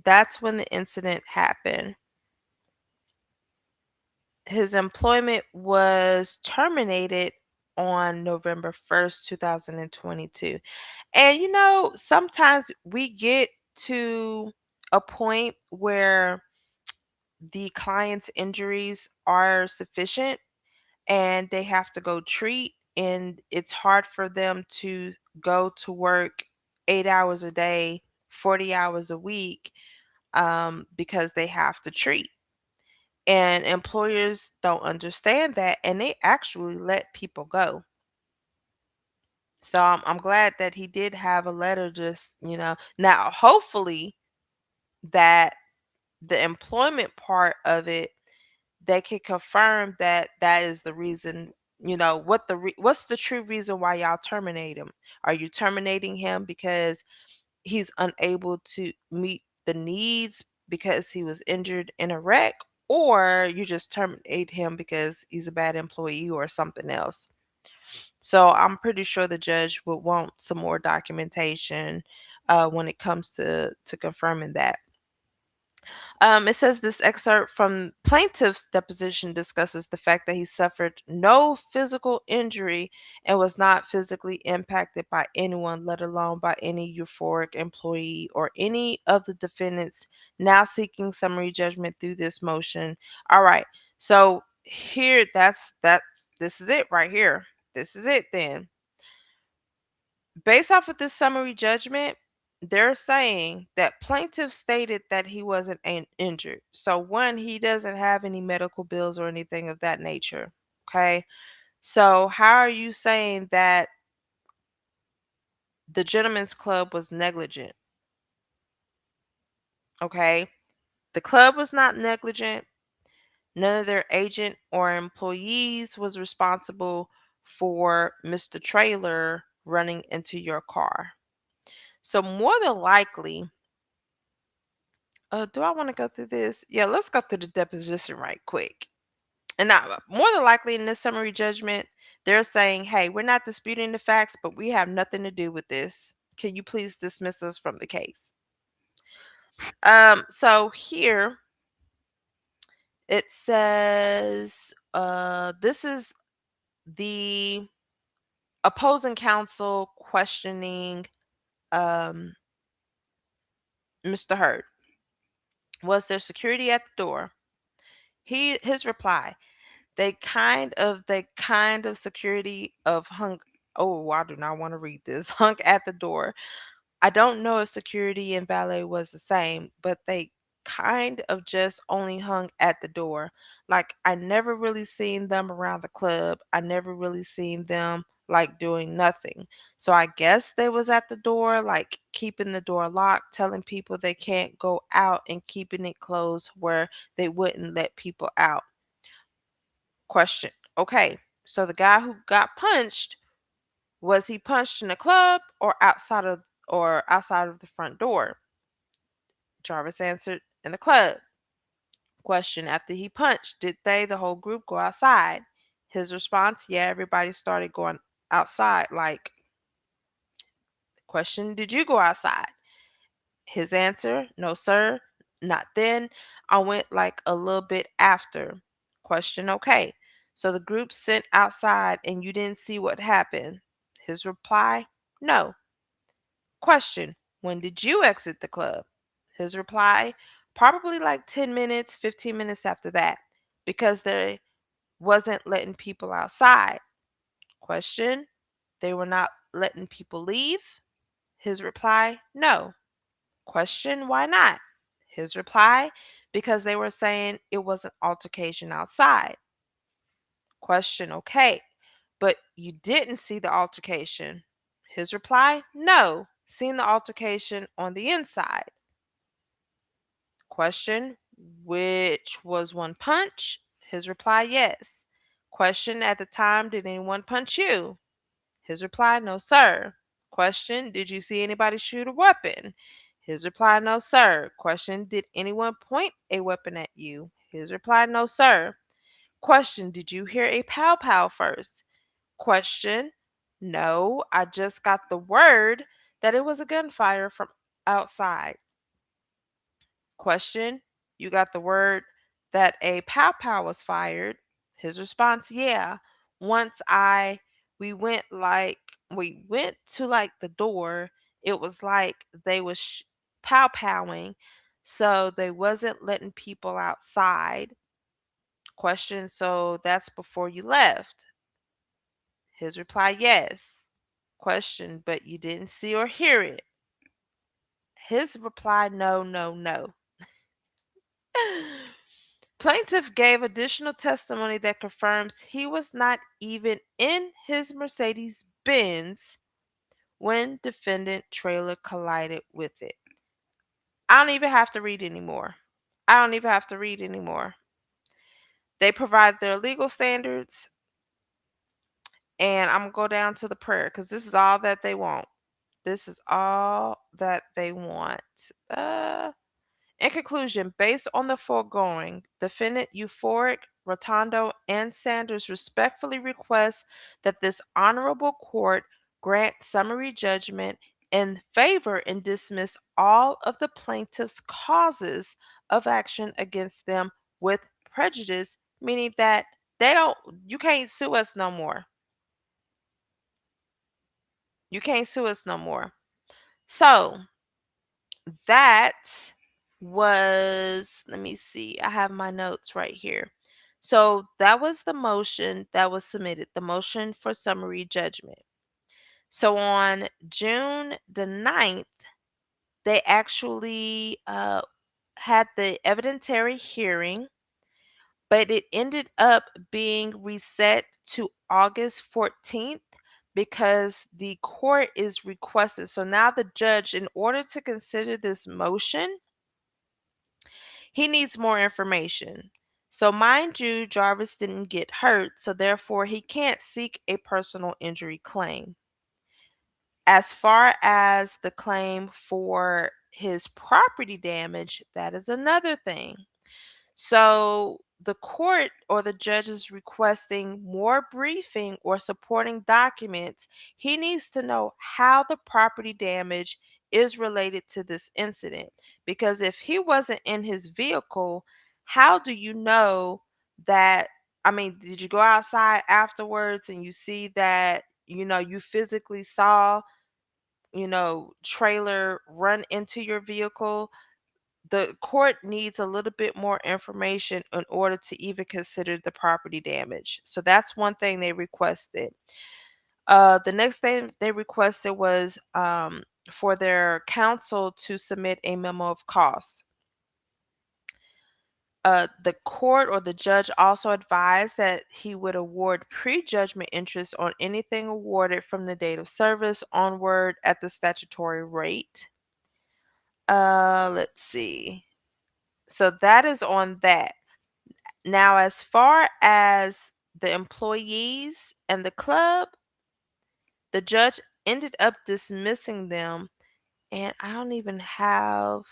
that's when the incident happened. His employment was terminated on November 1st, 2022. And sometimes we get to a point where the client's injuries are sufficient and they have to go treat, and it's hard for them to go to work 8 hours a day, 40 hours a week, because they have to treat. And employers don't understand that, and they actually let people go. So I'm glad that he did have a letter, just, now hopefully that the employment part of it, they can confirm that that is the reason, what's the true reason why y'all terminate him. Are you terminating him because he's unable to meet the needs because he was injured in a wreck, or you just terminate him because he's a bad employee or something else? So I'm pretty sure the judge would want some more documentation when it comes to confirming that. It says this excerpt from plaintiff's deposition discusses the fact that he suffered no physical injury and was not physically impacted by anyone, let alone by any euphoric employee or any of the defendants now seeking summary judgment through this motion. All right. So here, that's that. This is it right here. This is it then. Based off of this summary judgment, they're saying that plaintiff stated that he wasn't injured. So, one, he doesn't have any medical bills or anything of that nature. Okay. So, how are you saying that the gentleman's club was negligent? Okay. The club was not negligent. None of their agent or employees was responsible for Mr. Trailer running into your car. So, more than likely, do I want to go through this? Yeah, let's go through the deposition right quick. And now, more than likely, in this summary judgment, they're saying, hey, we're not disputing the facts, but we have nothing to do with this. Can you please dismiss us from the case? So here it says, this is the opposing counsel questioning Mr. Hurd. Was there security at the door? His reply: they kind of security of hung. Oh, I do not want to read this. Hung at the door. I don't know if security and valet was the same, but they kind of just only hung at the door. Like, I never really seen them around the club. I never really seen them like doing nothing. So I guess they was at the door, like keeping the door locked, telling people they can't go out and keeping it closed where they wouldn't let people out. Question. Okay, so the guy who got punched, was he punched in the club or outside of the front door? Jarvis answered, in the club. Question. After he punched, did the whole group, go outside? His response: yeah, everybody started going outside. Like, question, did you go outside? His answer: no, sir, not then. I went like a little bit after. Question. Okay, so the group sent outside and you didn't see what happened? His reply: no. Question. When did you exit the club? His reply: probably like 10 minutes, 15 minutes after that, because they wasn't letting people outside. Question. They were not letting people leave? His reply: no. Question. Why not? His reply: because they were saying it was an altercation outside. Question. Okay, but you didn't see the altercation? His reply: no. Seen the altercation on the inside. Question. Which was one punch? His reply: yes. Question. At the time, did anyone punch you? His reply: no, sir. Question. Did you see anybody shoot a weapon? His reply: no, sir. Question. Did anyone point a weapon at you? His reply: no, sir. Question. Did you hear a pow pow first? Question. No, I just got the word that it was a gunfire from outside. Question, you got the word that a pow pow was fired. His response, yeah. Once I we went like we went to like the door, it was like they was pow powing, so they wasn't letting people outside. Question, so that's before you left. His reply, yes. Question, but you didn't see or hear it. His reply, no, no, no. Plaintiff gave additional testimony that confirms he was not even in his Mercedes Benz when defendant trailer collided with it. I don't even have to read anymore. I don't even have to read anymore. They provide their legal standards, and I'm going to go down to the prayer because this is all that they want. This is all that they want. In conclusion, based on the foregoing, defendant Euphoric, Rotondo, and Sanders respectfully request that this honorable court grant summary judgment in favor and dismiss all of the plaintiff's causes of action against them with prejudice, meaning that you can't sue us no more. You can't sue us no more. So that was, let me see, I have my notes right here. So that was the motion that was submitted, the motion for summary judgment. So on June the 9th, they actually had the evidentiary hearing, but it ended up being reset to August 14th because the court is requested. So now the judge, in order to consider this motion, he needs more information. So, mind you, Jarvis didn't get hurt, so therefore he can't seek a personal injury claim. As far as the claim for his property damage, that is another thing. So the court or the judge is requesting more briefing or supporting documents. He needs to know how the property damage is related to this incident. Because if he wasn't in his vehicle, how do you know that? I mean, did you go outside afterwards and you see that, you physically saw, trailer run into your vehicle? The court needs a little bit more information in order to even consider the property damage. So that's one thing they requested. The next thing they requested was for their counsel to submit a memo of cost. The court or the judge also advised that he would award prejudgment interest on anything awarded from the date of service onward at the statutory rate. Let's see. So that is on that. Now, as far as the employees and the club, the judge ended up dismissing them. And I don't even have,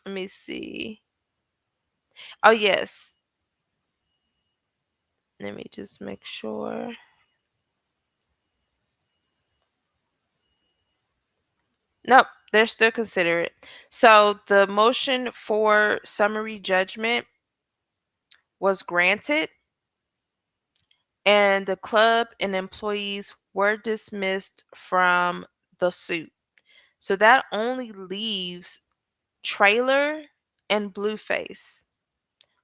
let me see. Oh, yes. Let me just make sure. Nope, they're still considered. So the motion for summary judgment was granted, and the club and employees were dismissed from the suit. So that only leaves Trailer and Blueface.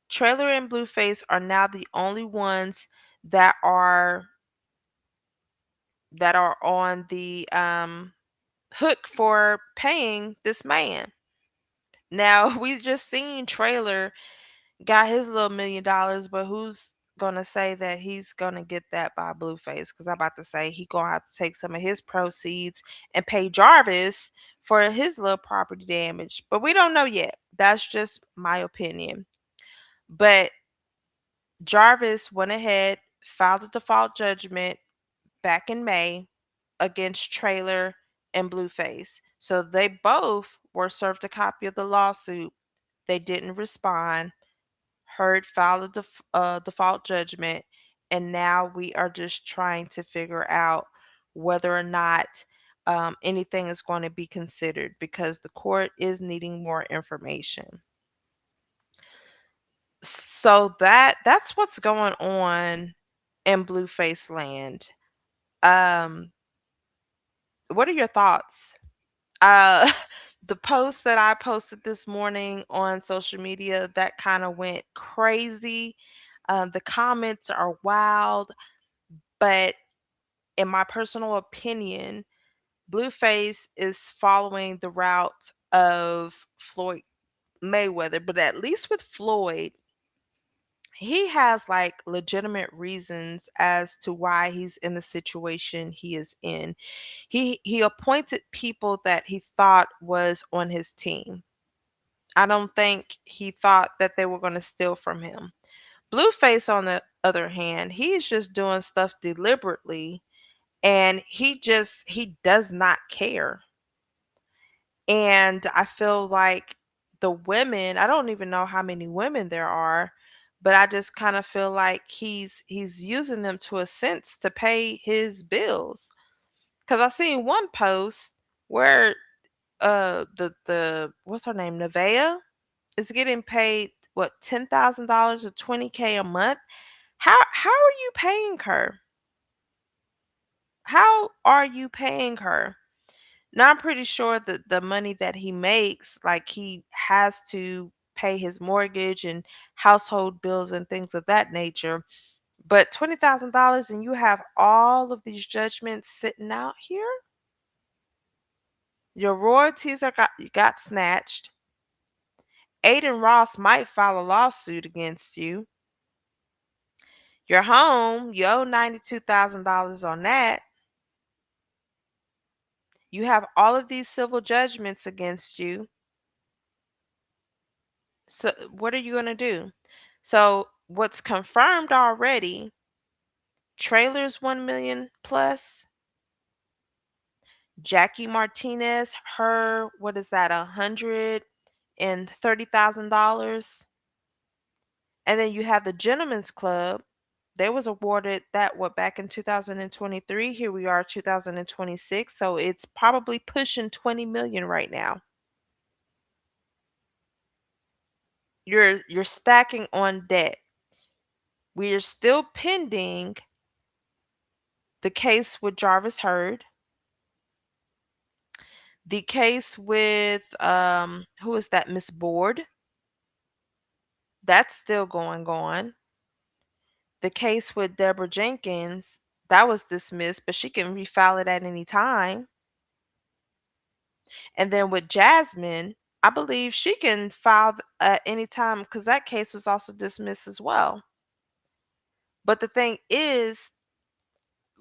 Trailer and Blueface are now the only ones that are on the hook for paying this man. Now we just seen Trailer got his little $1 million, but who's gonna say that he's gonna get that by Blueface? Because I'm about to say he gonna have to take some of his proceeds and pay Jarvis for his little property damage. But we don't know yet. That's just my opinion. But Jarvis went ahead, filed a default judgment back in May against Trailer and Blueface. So they both were served a copy of the lawsuit. They didn't respond. Heard filed a default judgment, And now we are just trying to figure out whether or not anything is going to be considered because the court is needing more information. So that's what's going on in Blueface land. Um, what are your thoughts? Uh, the post that I posted this morning on social media that kind of went crazy. The comments are wild, but in my personal opinion, Blueface is following the route of Floyd Mayweather. But at least with Floyd, he has like legitimate reasons as to why he's in the situation he is in. He appointed people that he thought was on his team. I don't think he thought that they were going to steal from him. Blueface, on the other hand, he's just doing stuff deliberately, and he does not care. And I feel like the women, I don't even know how many women there are, but I just kind of feel like he's using them to a sense to pay his bills. Cuz I seen one post where the what's her name, Nevea, is getting paid what, $10,000 or 20K a month. How are you paying her? How are you paying her? Now I'm pretty sure that the money that he makes, like he has to pay his mortgage and household bills and things of that nature. But $20,000 and you have all of these judgments sitting out here? Your royalties got snatched. Aiden Ross might file a lawsuit against you. Your home, you owe $92,000 on that. You have all of these civil judgments against you. So what are you going to do? So what's confirmed already, trailers 1 million plus, Jackie Martinez, her, what is that, $130,000. And then you have the Gentlemen's Club. They was awarded that what, back in 2023. Here we are 2026. So it's probably pushing 20 million right now. You're stacking on debt. We are still pending the case with Jarvis Heard, the case with who is that, Miss Board, that's still going on. The case with Deborah Jenkins, that was dismissed, but she can refile it at any time. And then with Jasmine, I believe she can file at any time because that case was also dismissed as well. But the thing is,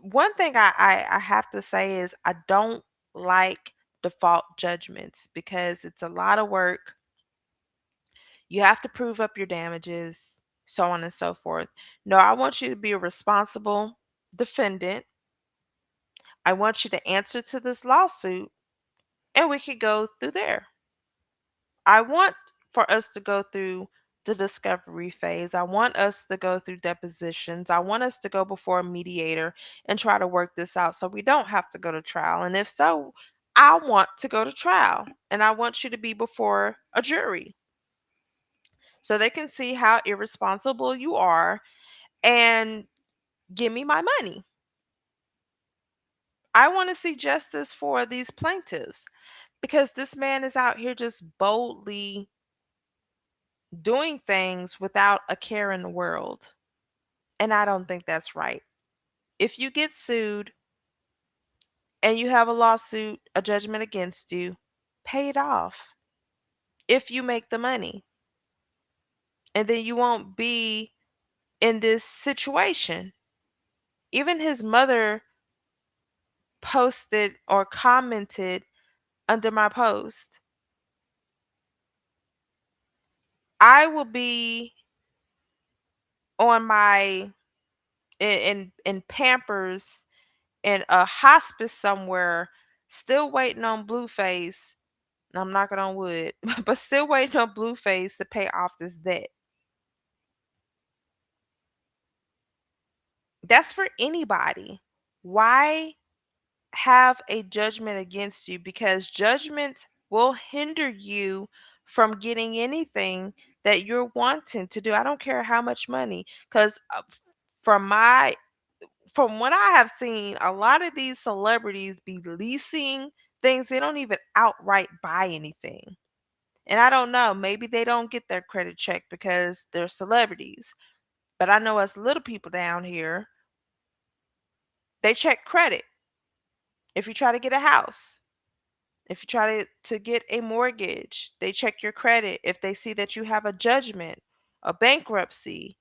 one thing I have to say is I don't like default judgments because it's a lot of work. You have to prove up your damages, so on and so forth. No, I want you to be a responsible defendant. I want you to answer to this lawsuit and we could go through there. I want for us to go through the discovery phase. I want us to go through depositions. I want us to go before a mediator and try to work this out so we don't have to go to trial. And if so, I want to go to trial and I want you to be before a jury so they can see how irresponsible you are and give me my money. I want to see justice for these plaintiffs because this man is out here just boldly doing things without a care in the world. And I don't think that's right. If you get sued and you have a lawsuit, a judgment against you, pay it off if you make the money. And then you won't be in this situation. Even his mother posted or commented under my post. I will be on my in Pampers in a hospice somewhere, still waiting on Blueface. I'm knocking on wood, but still waiting on Blueface to pay off this debt. That's for anybody. Why have a judgment against you? Because judgments will hinder you from getting anything that you're wanting to do. I don't care how much money, because from my from what I have seen, a lot of these celebrities be leasing things. They don't even outright buy anything. And I don't know, maybe they don't get their credit checked because they're celebrities. But I know us little people down here, they check credit. If you try to get a house, if you try to get a mortgage, they check your credit. If they see that you have a judgment, a bankruptcy,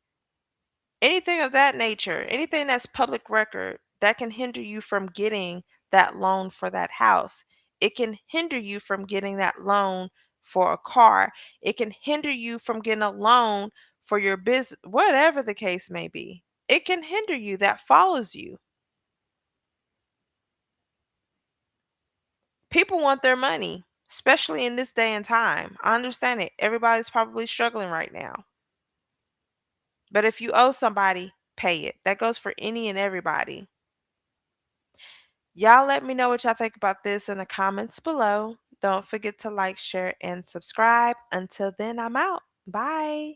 anything of that nature, anything that's public record that can hinder you from getting that loan for that house. It can hinder you from getting that loan for a car. It can hinder you from getting a loan for your business, whatever the case may be. It can hinder you, that follows you. People want their money, especially in this day and time. I understand it. Everybody's probably struggling right now. But if you owe somebody, pay it. That goes for any and everybody. Y'all let me know what y'all think about this in the comments below. Don't forget to like, share, and subscribe. Until then, I'm out. Bye.